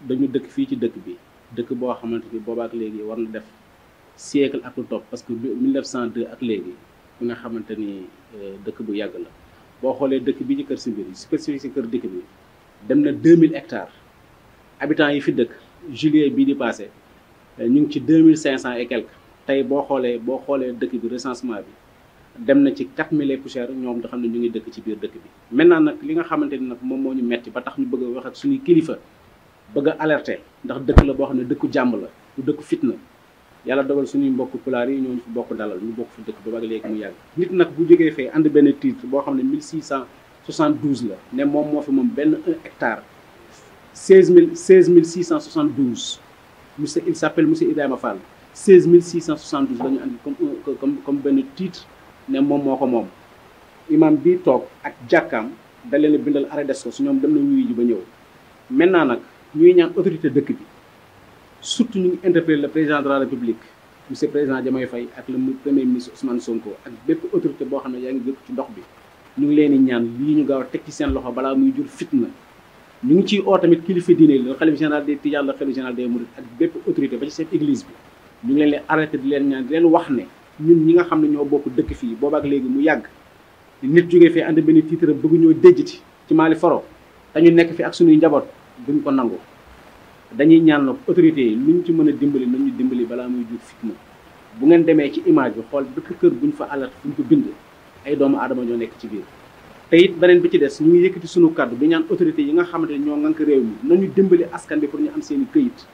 dañu dëkk fii ci dëkk bi dëkk boo xamante ni boobaak léegi war na def siècle ak lu topp parce que 1902 ak léegi fi nga xamante ni dëkk bu yàgg la boo xoolee dëkk bi ci kër Simbiri spécifique si kër dëkk bi dem na 2000 hectares habitants yi fi dëkk juillet bii di passé ñu ngi ci 2500 et quelques tey boo xoolee dëkk bi recensement bi dem na ci 4000 et poussières ñoom nga xam ne ñu ngi dëkk ci biir dëkk bi. maintenant nag li nga xamante ni nag moom moo ñu metti ba tax ñu bëgg a wax ak suñuy kilifa bëgg a alerter ndax dëkk la boo xam ne dëkku jàmm la du dëkku fitna yàlla dogal suñuy mbokk pulaar yi ñoo ñu fi bokk dalal ñu bokk fi dëkk ba léegi mu yàgg. nit nag bu jógee fee ànd benn titre boo xam ne 1672 la ne moom moo fi moom benn 1 hectare 16672 monsieur il s'appelle monsieur Ibrahima Fall 16672 la ñu andi comme benn titre ne moom moo ko moom. imam bi toog ak jàkkaam da leen a bindal arrêt d'escos su ñoom dem na ñuy ji ba ñëw maintenant nag ñuy ñaan autorité dëkk bi surtout ñu ngi interpellé le président de la république monsieur président Diomaye Faye ak le premier ministre Ousmane Sonko ak bépp autorité boo xam ne yaa ngi jëkk ci ndox bi ñu ngi leen di ñaan lii ñu gaaw a teg ci seen loxo balaa muy jur fitna. ñu ngi ciy oo tamit kilifa diine yi la xalifa général des Tidianes la xalifa général des Mourides ak bépp autorité ba ci seen église bi ñu ngi leen leen arrêté di leen ñaan di leen wax ne ñun ñi nga xam ne ñoo bokk dëkk fii boobaak léegi mu yàgg nit jógee fee ànd benn titre bëgg ñoo déjjati ci Mali foro te ñu nekk fi ak suñuy njaboot duñ ko nangu dañuy ñaan nag autorités yi luñ ci mën a dimbali nañu dimbali balaa muy jur fitna. bu ngeen demee ci image bi xool dëkk kër buñ fa alerte fuñ ko bind ay doomu aadama ñoo nekk ci biir te it beneen bi ci des ñu ngi yëkkati suñu kaddu di ñaan autorités yi nga xamante ne ñoo ngànk réew mi nañu dimbali askan bi pour ñu am seen i këyit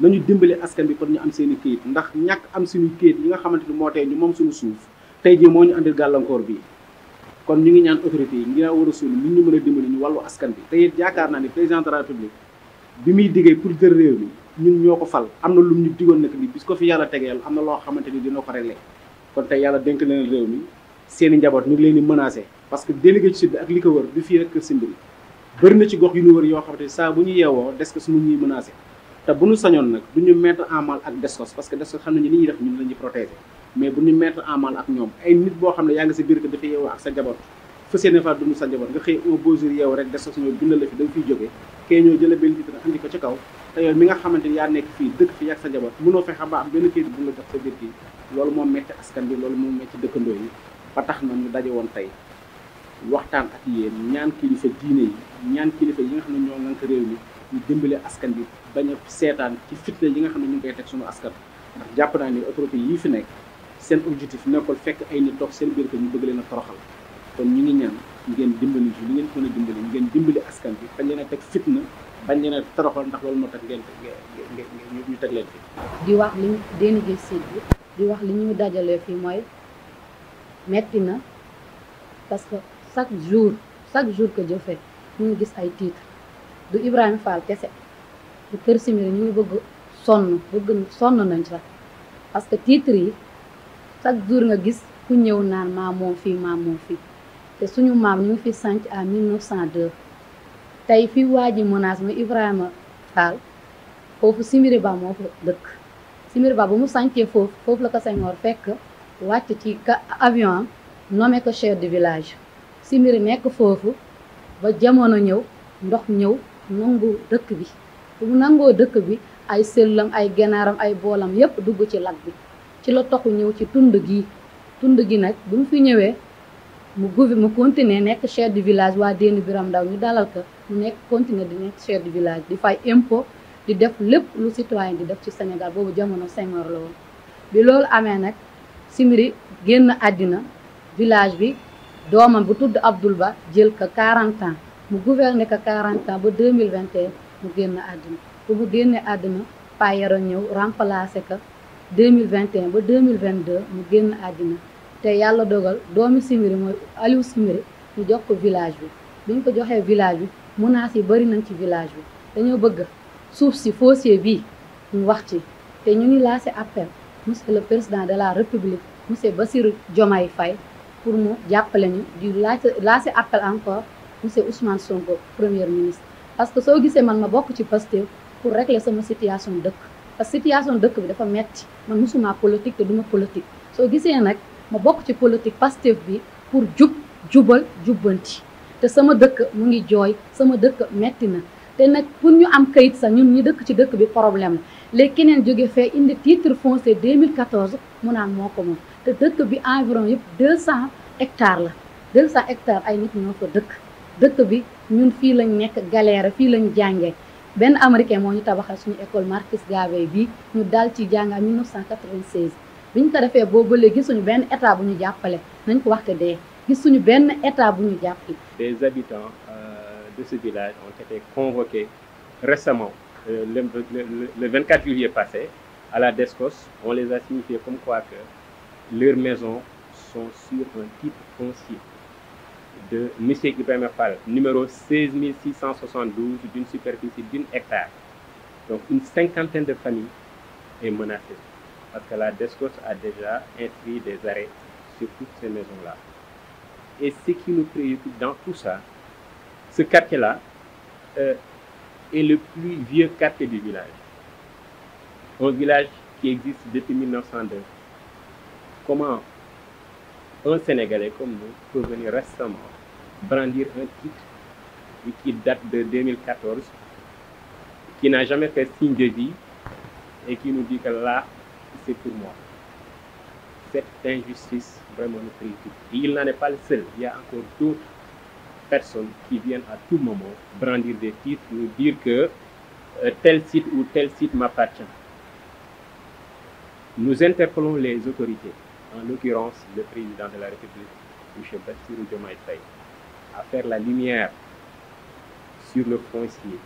nañu dimbali askan bi pour ñu am seen i këyit ndax ñàkk am suñu këyit yi nga xamante ni moo tey ñu moom suñu suuf tey jii moo ñu andil gàllankoor bii kon ñu ngi ñaan autorités yi ngi war a suul nit ñu mën a dimbali ñu wàllu askan bi te it yaakaar naa ni président de la république bi muy diggee pour jël réew mi ñun ñoo ko fal am na lu ñu digoon nag ni bis ko fi yàlla tegeel am na loo xamante ni dina ko réglé kon tey yàlla dénk leen réew mi seen i njaboot ñu ngi leen di menacé parce que délégué ci sud ak li ko wër du fii rek kër Simbiri bëri na ci gox yu ñu wër yoo xamante ni saa bu ñu yeewoo descos mu ñuy menacé te bu ñu sañoon nag du ñu mettre en mal ak descos parce que descos xam nañu li ñuy def ñun la ñuy protéger mais bu ñu mettre en mal ak ñoom ay nit boo xam ne yaa ngi sa biir que dafa yeewoo ak sa njaboot fas yéene fa dund sa njaboot nga xëy un beau jour yeewu rek descos ñoo bindal la fi da nga fiy jógee kee ñoo jëlee benn titre andi ko ci kaw te yow mi nga xamante ni yaa nekk fii dëkk fi yàgg sa njaboot mënoo fexe ba am benn kayit bu la jox sa biir kii loolu moom metti askan bi loolu moom metti dëkkandoo yi ba tax na ñu daje woon tey waxtaan ak yéen ñaan kilifa diine yi ñaan kilifa yi nga xam ne ñoo ngànk réew mi ñu dimbale askan bi bañ a seetaan ci fitna yi nga xam ne ñu ngi koy teg suñu askan ndax jàpp naa ni autorité yii fi nekk seen objectif nekkul fekk ay nit toog seen biir ko ñu bëgg leen a toroxal kon ñu ngi ñaan ngeen dimbali ci li ngeen mën a dimbali ngeen dimbali askan bi bañ leen a teg fitna bañ leen a toroxal ndax loolu moo tax ngeen ñu teg leen fi. di wax li ñu dénigee site bi di wax li ñu dajalee fii mooy metti na parce que chaque jour que jëfee ñu ngi gis ay titre du Ibrahima Fall kese du kër Simbiri ñu ngi bëgg sonn nañ sax parce que titre yi chaque jour nga gis ku ñëw naan maa moom fii te suñu maam ñu ngi fi sanc à 1902 tey fi waa ji menace mooy Ibrahima Fall foofu Simbiri Ba moo fa dëkk Simbiri Ba bu mu sancee foofu la ko Senghor fekk wàcc ci avion am nommé ko chef de village Simbiri nekk foofu ba jamono ñëw ndox ñëw nangu dëkk bi bu mu nangoo dëkk bi ay sëllam ay ganaaram ay boolam yépp dugg ci lag bi ci la toxu ñëw ci tund gi nag bu mu fi ñëwee mu continuer nekk chef de village waa Déni Biram Ndaw ñu dalal ko mu nekk continuer di nekk chef de village di fay impôt di def lépp lu citoyen di def ci Sénégal boobu jamono Senghor la woon bi loolu amee nag Simbiri génn àddina village bi doomam bu tudd Abdoul Ba jël ko 40 ans mu gouverner ko 40 ans ba 2021 mu génn àddina bu mu génnee àddina Payero ñëw remplacer ko 2021 ba 2022 mu génn àddina te yàlla dogal doomi Simbiri mooy Aliou Simbiri ñu jox ko village bi ñu ko joxee village bi menaces yi bari nañ ci village bi dañoo bëgg suuf si foncier bii ñu wax ci te ñu ngi lancé appel monsieur le président de la république monsieur Bassirou Diomaye Faye pour mu jàppale ñu di lancé appel encore monsieur Ousmane Sonko premier ministre parce que soo gisee man ma bokk ci Pastef pour régler sama situation dëkk parce que situation dëkk bi dafa metti man musuma politique te duma politique soo gisee nag ma bokk ci politique Pastef bi pour jub jubal jubbanti te sama dëkk mu ngi jooy sama dëkk metti na te nag pour ñu am kayit sax ñun ñi dëkk ci dëkk bi problème la léegi keneen jóge fee indi titre foncier 2014 mu naan moo ko moom te dëkk bi environ yëpp 200 hectares la 200 hectares ay nit ñoo fa dëkk bi ñun fii lañ nekk galère fii lañ jàngee benn américain moo ñu tabaxal suñu école Marcus Garvey bi ñu dal ci jàngaa 1996 bi ñu ko defee boobu ba léegi gisuñu benn état bu ñu jàppale nañ ko waxte dee gisuñu benn état bu ñu jàppale. Les habitants de ce village ont été convoqués récemment, le 24 juillet passé, à la DSCOS. On les a signifiés comme quoi que leurs maisons sont sur un titre foncier de M. Ibrahima Fall, numéro 16672, d'une superficie d'1 hectare. Donc une cinquantaine de familles est menacée, parce que la DSCOS a déjà inscrit des arrêts sur toutes ces maisons-là. Et ce qui nous préoccupe dans tout ça, ce quartier-là est le plus vieux quartier du village. Un village qui existe depuis 1902. Comment un Sénégalais comme nous peut venir récemment brandir un titre qui date de 2014, qui n'a jamais fait signe de vie et qui nous dit que là, c'est pour moi. Cette injustice vraiment nous préoccupe. Et il n'en est pas le seul. Il y a encore d'autres personnes qui viennent à tout moment brandir des titres, nous dire que tel site ou tel site m'appartient. Nous interpellons les autorités, en l'occurrence le président de la République, M. Bassirou Diomaye Faye, à faire la lumière sur le foncier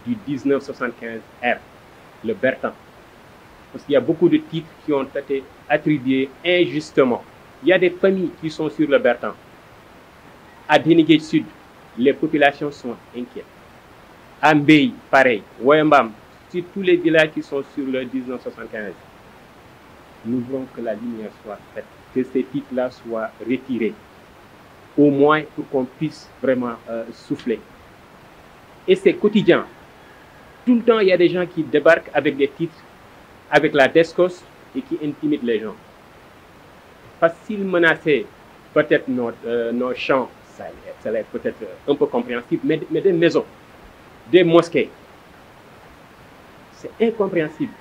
du 1975R, le Bertin. Parce qu'il y a beaucoup de titres qui ont été attribués injustement. Il y a des familles qui sont sur le Bertin. À Dénigué Sud, les populations sont inquiètes. À Mbey, pareil. Ouembam, sur tous les villages qui sont sur le 1975. Nous voulons que la lumière soit faite, que ces titres-là soient retirés, au moins pour qu'on puisse vraiment souffler. Et c'est quotidien. Tout le temps, il y a des gens qui débarquent avec des titres, avec la DSCOS, et qui intimident les gens. Parce qu'ils menaçaient peut-être nos champs, ça allait être peut-être un peu compréhensible, mais des maisons, des mosquées, c'est incompréhensible.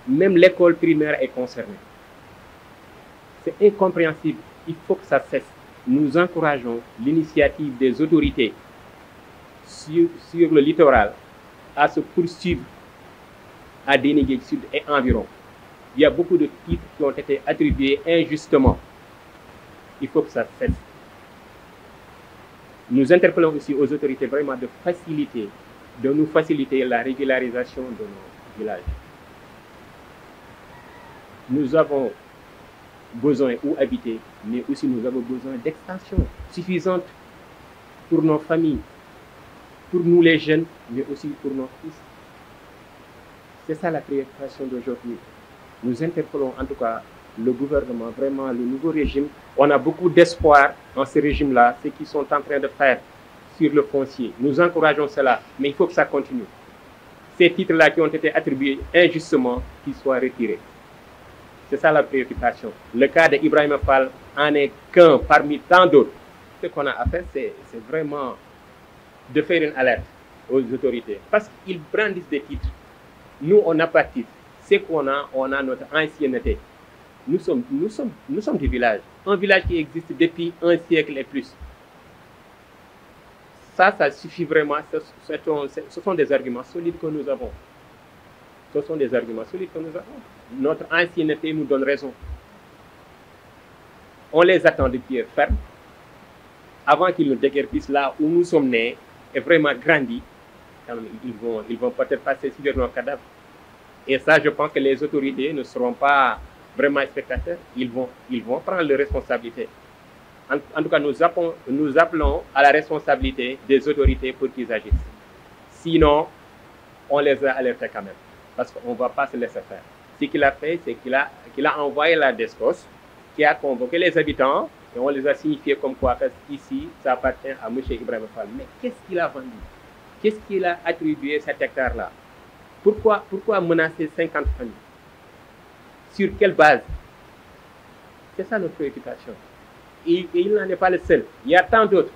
Même l'école primaire est concernée. C'est incompréhensible. Il faut que ça cesse. Nous encourageons l'initiative des autorités sur le littoral à se poursuivre à Dénigué Sud et environ. Il y a beaucoup de titres qui ont été attribués injustement. Il faut que ça cesse. Nous interpellons aussi aux autorités vraiment de nous faciliter la régularisation de nos villages. Nous avons besoin où habiter, mais aussi nous avons besoin d'extension suffisante pour nos familles, pour nous les jeunes, mais aussi pour nos fils. C'est ça la préoccupation d'aujourd'hui. Nous interpellons en tout cas le gouvernement, vraiment le nouveau régime. On a beaucoup d'espoir en ce régime-là, ce qu'ils sont en train de faire sur le foncier. Nous encourageons cela, mais il faut que ça continue. Ces titres-là qui ont été attribués injustement, qu'ils soient retirés. C'est ça la préoccupation. Le cas d'Ibrahima Fall en est qu'un parmi tant d'autres. Ce qu'on a à faire, c'est vraiment de faire une alerte aux autorités. Parce qu'ils brandissent des titres. Nous, on n'a pas de titre. Ce qu'on a, on a notre ancienneté. Nous sommes du village. Un village qui existe depuis un siècle et plus. Ça suffit vraiment. Ce sont des arguments solides que nous avons. Ce sont des arguments solides que nous avons. Notre ancienneté nous donne raison. On les attend de pied ferme avant qu'ils nous déguerpissent là où nous sommes nés et vraiment grandis. Ils vont peut-être passer sur nos cadavres. Et ça, je pense que les autorités ne seront pas vraiment spectateurs. Ils vont prendre leurs responsabilités. En tout cas, nous appelons à la responsabilité des autorités pour qu'ils agissent. Sinon, on les a alertés quand même. Parce qu'on ne va pas se laisser faire. Ce qu'il a fait, c'est qu'il a envoyé la DSCOS, qui a convoqué les habitants, et on les a signifiés comme quoi ici, ça appartient à M. Ibrahima Fall. Mais qu'est-ce qu'il a vendu? Qu'est-ce qu'il a attribué cet hectare-là? Pourquoi menacer 50 familles? Sur quelle base? C'est ça notre préoccupation. Et il n'en est pas le seul. Il y a tant d'autres.